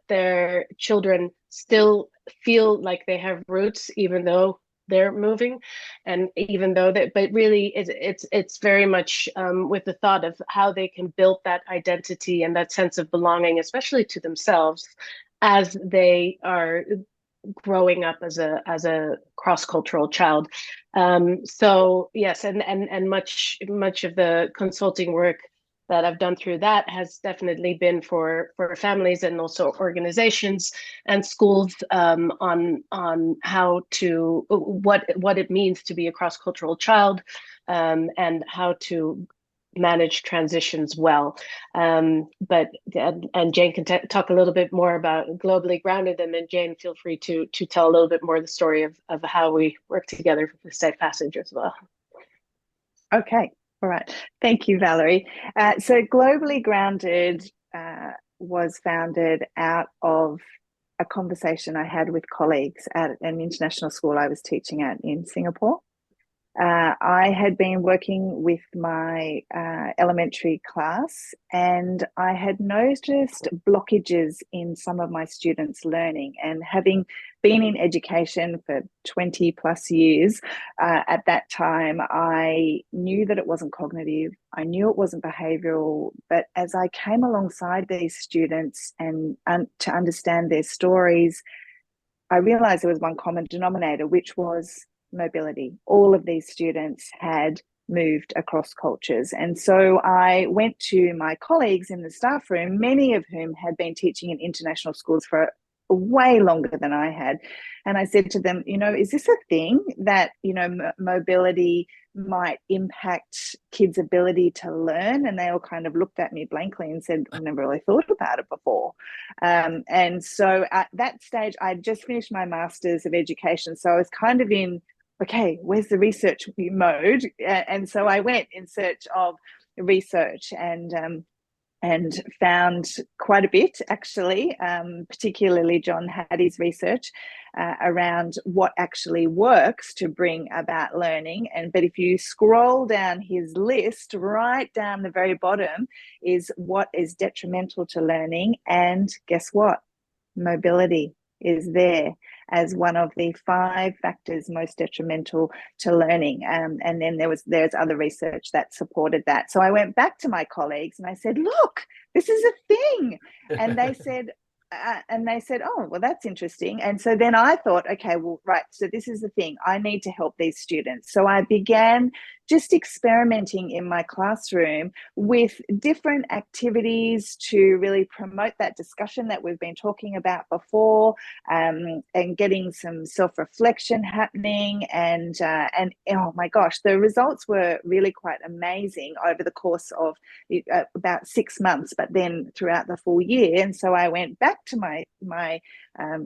their children still feel like they have roots, even though they're moving, and even though that, but really it's very much with the thought of how they can build that identity and that sense of belonging, especially to themselves, as they are growing up as a cross-cultural child. So yes, and much of the consulting work that I've done through that has definitely been for families and also organizations and schools, on how to what it means to be a cross-cultural child, and how to manage transitions well. But Jane can talk a little bit more about Globally Grounded, and then Jane, feel free to tell a little bit more the story of how we work together for the Safe Passage as well. Okay. All right. Thank you, Valérie. So Globally Grounded was founded out of a conversation I had with colleagues at an international school I was teaching at in Singapore. I had been working with my elementary class, and I had noticed blockages in some of my students' learning. And having been in education for 20 plus years, at that time, I knew that it wasn't cognitive. I knew it wasn't behavioral. But as I came alongside these students and to understand their stories, I realized there was one common denominator, which was mobility. All of these students had moved across cultures. And so I went to my colleagues in the staff room, many of whom had been teaching in international schools for way longer than I had. And I said to them, is this a thing that, mobility might impact kids' ability to learn? And they all kind of looked at me blankly and said, I've never really thought about it before. And so at that stage, I'd just finished my Master's of Education. So I was kind of in, okay, where's the research mode? And so I went in search of research and found quite a bit, actually, particularly John had his research around what actually works to bring about learning. But if you scroll down his list, right down the very bottom is what is detrimental to learning. And guess what? Mobility is there as one of the 5 factors most detrimental to learning. And then there's other research that supported that. So I went back to my colleagues and I said, look, this is a thing. And they said, oh, well, that's interesting. And so then I thought, okay, well, right, so this is the thing. I need to help these students. So I began just experimenting in my classroom with different activities to really promote that discussion that we've been talking about before, and getting some self-reflection happening. And oh my gosh, the results were really quite amazing over the course of about 6 months, but then throughout the full year. And so I went back to my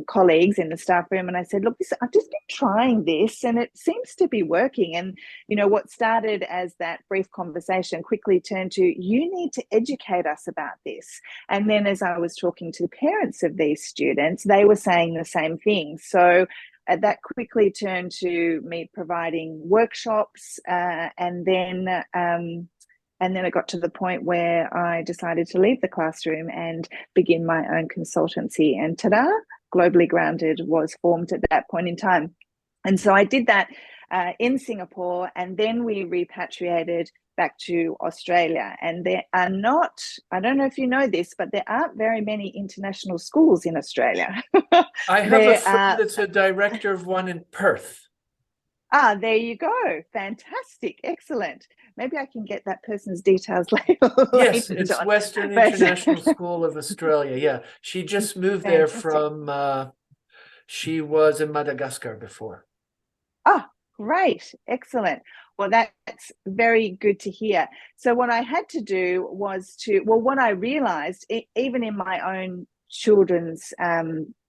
colleagues in the staff room, and I said, look, I've just been trying this and it seems to be working. And, you know, what started as that brief conversation quickly turned to, you need to educate us about this. And then as I was talking to the parents of these students, they were saying the same thing. So that quickly turned to me providing workshops, and then it got to the point where I decided to leave the classroom and begin my own consultancy. And ta-da, Globally Grounded was formed at that point in time. And so I did that in Singapore, and then we repatriated back to Australia. And there are not, I don't know if you know this, but there aren't very many international schools in Australia. I have a friend that's a director of one in Perth. Ah, there you go. Fantastic. Excellent. Maybe I can get that person's details later. Yes, it's John. Western International School of Australia. Yeah, she just moved there from, she was in Madagascar before. Oh, great. Excellent. Well, that's very good to hear. So what I had to do was what I realized, even in my own children's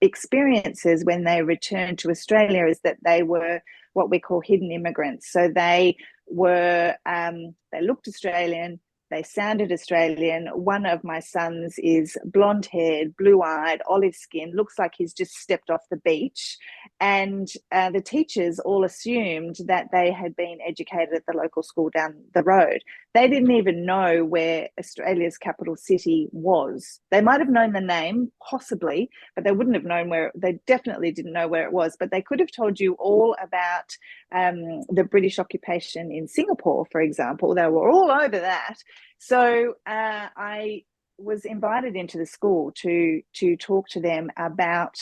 experiences when they returned to Australia, is that they were what we call hidden immigrants. So they were, they looked Australian, they sounded Australian. One of my sons is blonde-haired, blue-eyed, olive skin, looks like he's just stepped off the beach. And the teachers all assumed that they had been educated at the local school down the road. They didn't even know where Australia's capital city was. They might have known the name, possibly, but they wouldn't have known where. They definitely didn't know where it was, but they could have told you all about the British occupation in Singapore, for example. They were all over that. So I was invited into the school to talk to them about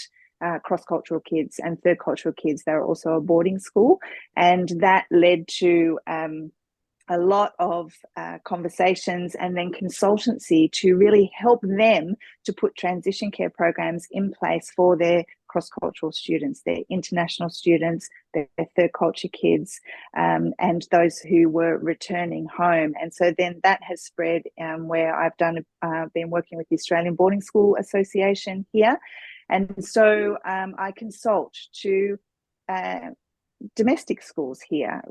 cross-cultural kids and third cultural kids. They were also a boarding school, and that led to a lot of conversations and then consultancy to really help them to put transition care programs in place for their cross-cultural students, their international students, their third culture kids, and those who were returning home. And so then that has spread where I've been working with the Australian Boarding School Association here. And so I consult to domestic schools here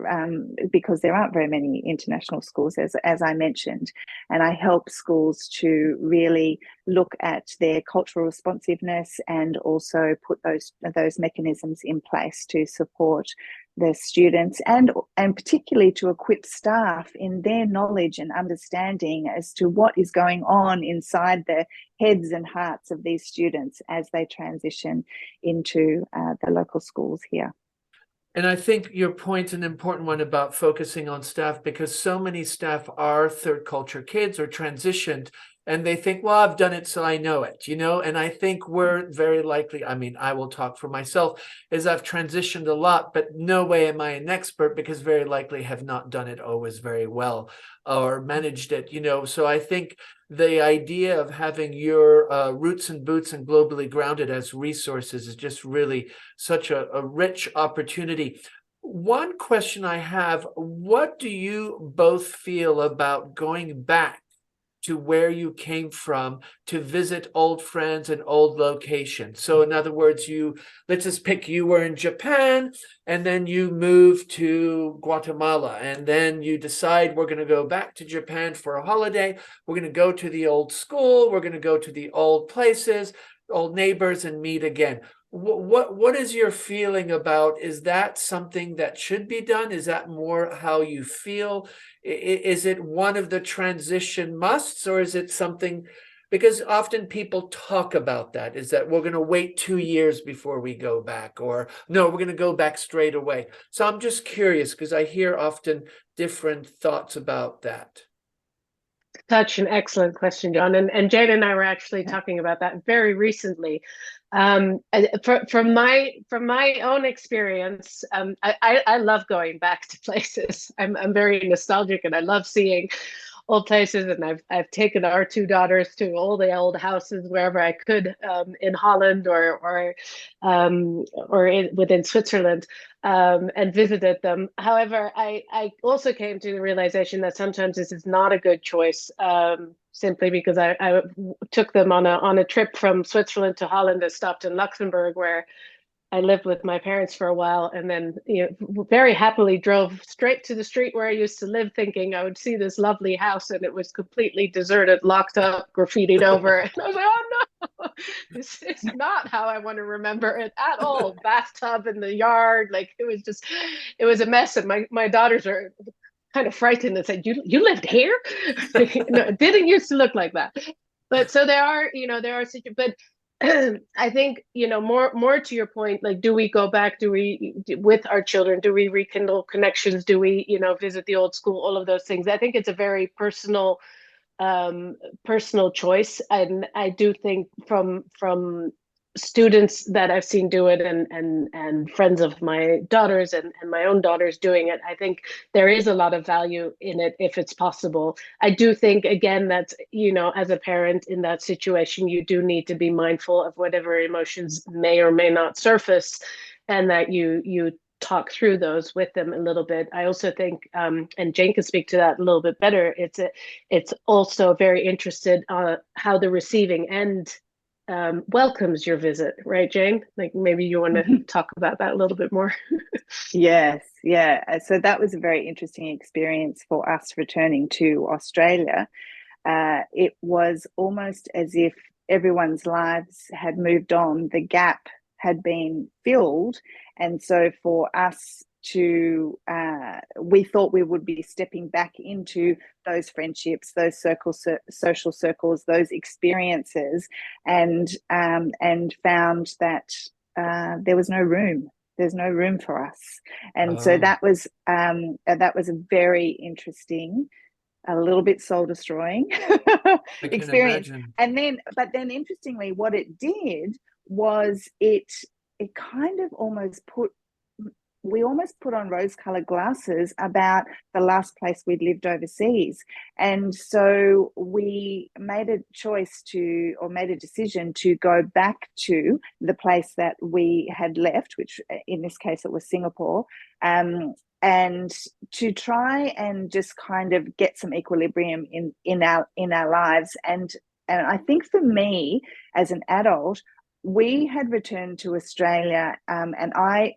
because there aren't very many international schools, as I mentioned, and I help schools to really look at their cultural responsiveness and also put those mechanisms in place to support the students and particularly to equip staff in their knowledge and understanding as to what is going on inside the heads and hearts of these students as they transition into the local schools here. And I think your point's an important one about focusing on staff, because so many staff are third culture kids or transitioned, and they think, well, I've done it, so I know it, you know? And I think we're very likely, I mean, I will talk for myself, is I've transitioned a lot, but no way am I an expert, because very likely have not done it always very well or managed it, you know? So I think the idea of having your roots and boots and globally grounded as resources is just really such a rich opportunity. One question I have, what do you both feel about going back to where you came from to visit old friends and old locations? So in other words, let's just pick, you were in Japan and then you moved to Guatemala, and then you decide, we're going to go back to Japan for a holiday. We're going to go to the old school. We're going to go to the old places, old neighbors, and meet again. What is your feeling about, is that something that should be done? Is that more how you feel? Is it one of the transition musts, or is it something, because often people talk about that, is that we're going to wait 2 years before we go back, or no, we're going to go back straight away. So I'm just curious, because I hear often different thoughts about that. Such an excellent question, John. And Jane and I were actually talking about that very recently. From my own experience, I love going back to places. I'm very nostalgic, and I love seeing old places. And I've taken our two daughters to all the old houses wherever I could, in Holland or within Switzerland, and visited them. However, I also came to the realization that sometimes this is not a good choice. simply because I took them on a trip from Switzerland to Holland that stopped in Luxembourg, where I lived with my parents for a while, and then very happily drove straight to the street where I used to live, thinking I would see this lovely house, and it was completely deserted, locked up, graffitied over. And I was like, oh no, this is not how I want to remember it at all. Bathtub in the yard, like it was a mess. And my daughters are kind of frightened and said, "You lived here?" No, it didn't used to look like that. But so there are but I think, more to your point, like, do we go back? With our children, do we rekindle connections? Do we, visit the old school? All of those things. I think it's a very personal choice, and I do think from students that I've seen do it, and friends of my daughters and my own daughters doing it, I think there is a lot of value in it if it's possible. I do think, again, that as a parent in that situation, you do need to be mindful of whatever emotions may or may not surface, and that you talk through those with them a little bit. I also think, and Jane can speak to that a little bit better, it's also very interested how the receiving end welcomes your visit, right, Jane? Like, maybe you want to talk about that a little bit more. Yes, yeah. So that was a very interesting experience for us returning to Australia. It was almost as if everyone's lives had moved on, the gap had been filled. And so for us to, we thought we would be stepping back into those friendships, those social circles, those experiences, and found that there was no room. There's no room for us. And so that was a very interesting, a little bit soul destroying experience. But then interestingly, what it did was it kind of almost put on rose-colored glasses about the last place we'd lived overseas. And so we made a decision to go back to the place that we had left, which in this case it was Singapore, and to try and just kind of get some equilibrium in our lives. And I think for me as an adult, we had returned to Australia, and I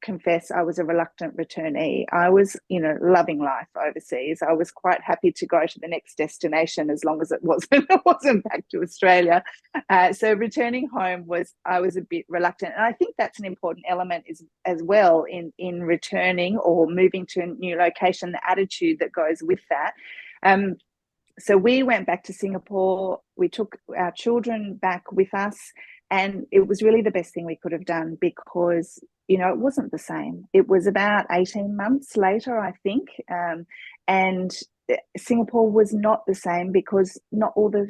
confess I was a reluctant returnee. I was, loving life overseas. I was quite happy to go to the next destination as long as it wasn't back to Australia. So returning home I was a bit reluctant, and I think that's an important element as well in returning or moving to a new location. The attitude that goes with that. So we went back to Singapore. We took our children back with us. And it was really the best thing we could have done, because, it wasn't the same. It was about 18 months later, I think. And Singapore was not the same, because not all the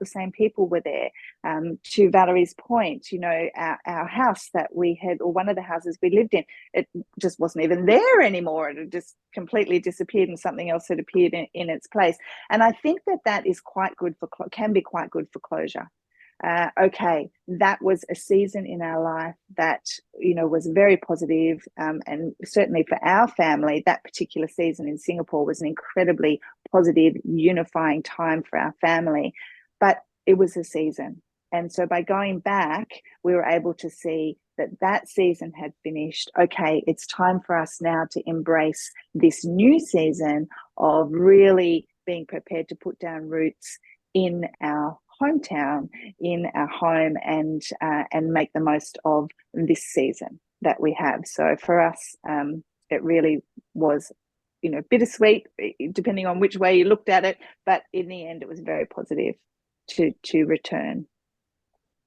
same people were there. To Valerie's point, our house that we had, or one of the houses we lived in, it just wasn't even there anymore. It had just completely disappeared, and something else had appeared in its place. And I think that is can be quite good for closure. Okay, that was a season in our life that was very positive, and certainly for our family, that particular season in Singapore was an incredibly positive, unifying time for our family. But it was a season, and so by going back, we were able to see that season had finished. Okay, it's time for us now to embrace this new season of really being prepared to put down roots in our hometown, in our home, and make the most of this season that we have. So for us, it really was, bittersweet, depending on which way you looked at it. But in the end, it was very positive to return.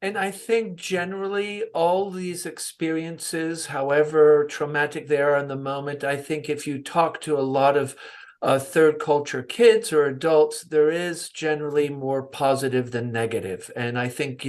And I think generally all these experiences, however traumatic they are in the moment, I think if you talk to a lot of third culture kids or adults, there is generally more positive than negative. And I think,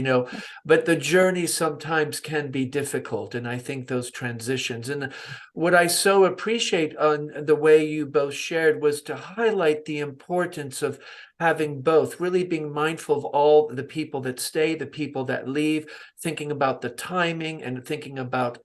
but the journey sometimes can be difficult. And I think those transitions, and what I so appreciate on the way you both shared was to highlight the importance of having both, really being mindful of all the people that stay, the people that leave, thinking about the timing and thinking about,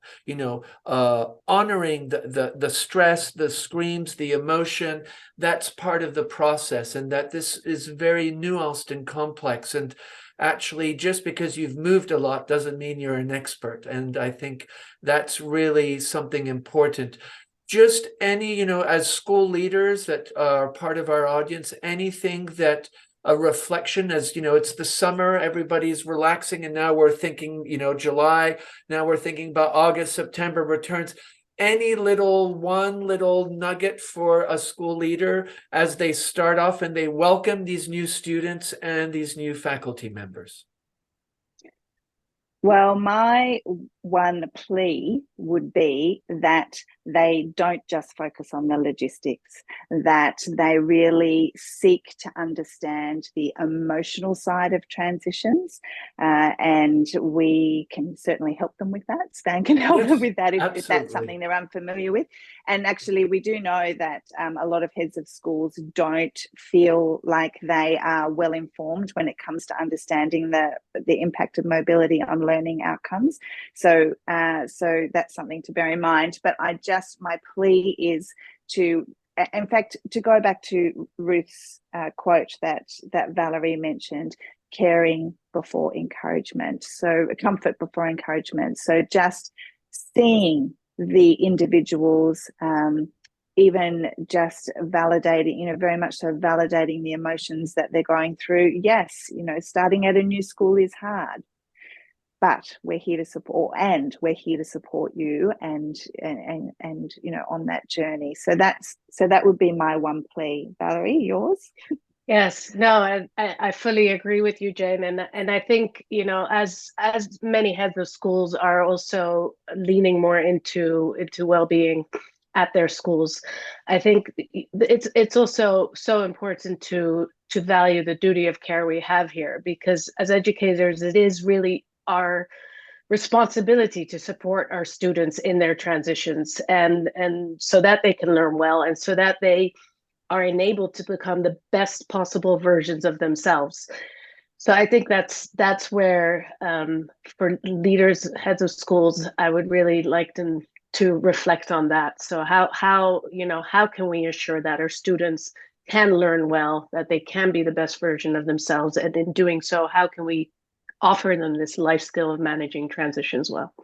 honoring the stress, the screams, the emotion. That's part of the process, and that this is very nuanced and complex. And actually, just because you've moved a lot doesn't mean you're an expert. And I think that's really something important. Just any, as school leaders that are part of our audience, anything that a reflection, as it's the summer, everybody's relaxing, and now we're thinking, July, now we're thinking about August, September returns. Any one little nugget for a school leader as they start off and they welcome these new students and these new faculty members? Well, my one plea would be that they don't just focus on the logistics, that they really seek to understand the emotional side of transitions, and we can certainly help them with that. Stan can help them with that if that's something they're unfamiliar with. And actually, we do know that a lot of heads of schools don't feel like they are well informed when it comes to understanding the impact of mobility on learning outcomes. So that's something to bear in mind. But my plea is to, in fact, to go back to Ruth's quote that Valérie mentioned, caring before encouragement. So comfort before encouragement. So just seeing the individuals, even just validating, very much so validating the emotions that they're going through. Yes, starting at a new school is hard, but we're here to support, and we're here to support you and on that journey. So that would be my one plea. Valérie, yours? Yes, no, I fully agree with you, Jane, and I think as many heads of schools are also leaning more into well-being at their schools, I think it's also so important to value the duty of care we have here, because as educators, it is really our responsibility to support our students in their transitions, and so that they can learn well, and so that they are enabled to become the best possible versions of themselves. So I think that's where, for leaders, heads of schools, I would really like them to reflect on that. So how can we ensure that our students can learn well, that they can be the best version of themselves, and in doing so, how can we offer them this life skill of managing transitions well?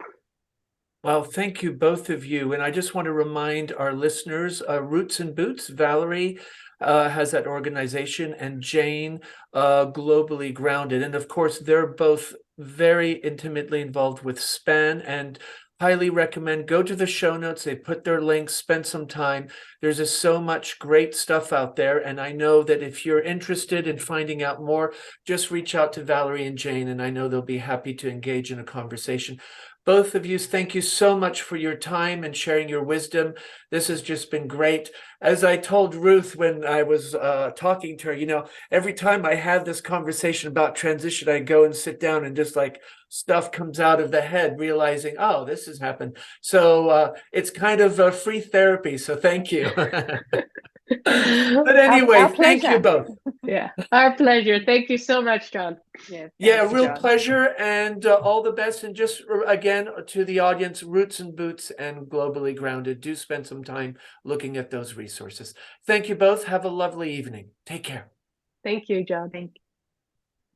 Well, thank you, both of you. And I just want to remind our listeners, Roots and Boots, Valérie has that organization, and Jane, Globally Grounded. And of course, they're both very intimately involved with SPAN, and highly recommend go to the show notes. They put their links, spend some time. There's just so much great stuff out there. And I know that if you're interested in finding out more, just reach out to Valérie and Jane, and I know they'll be happy to engage in a conversation. Both of you, thank you so much for your time and sharing your wisdom. This has just been great. As I told Ruth when I was talking to her, every time I have this conversation about transition, I go and sit down and just like stuff comes out of the head, realizing, oh, this has happened. So it's kind of free therapy. So thank you. But anyway, our thank you both. Yeah, our pleasure. Thank you so much, John. Yeah, real John. pleasure, and all the best. And just again to the audience, Roots and Boots and Globally Grounded, do spend some time looking at those resources. Thank you both. Have a lovely evening. Take care. Thank you, John. Thank you.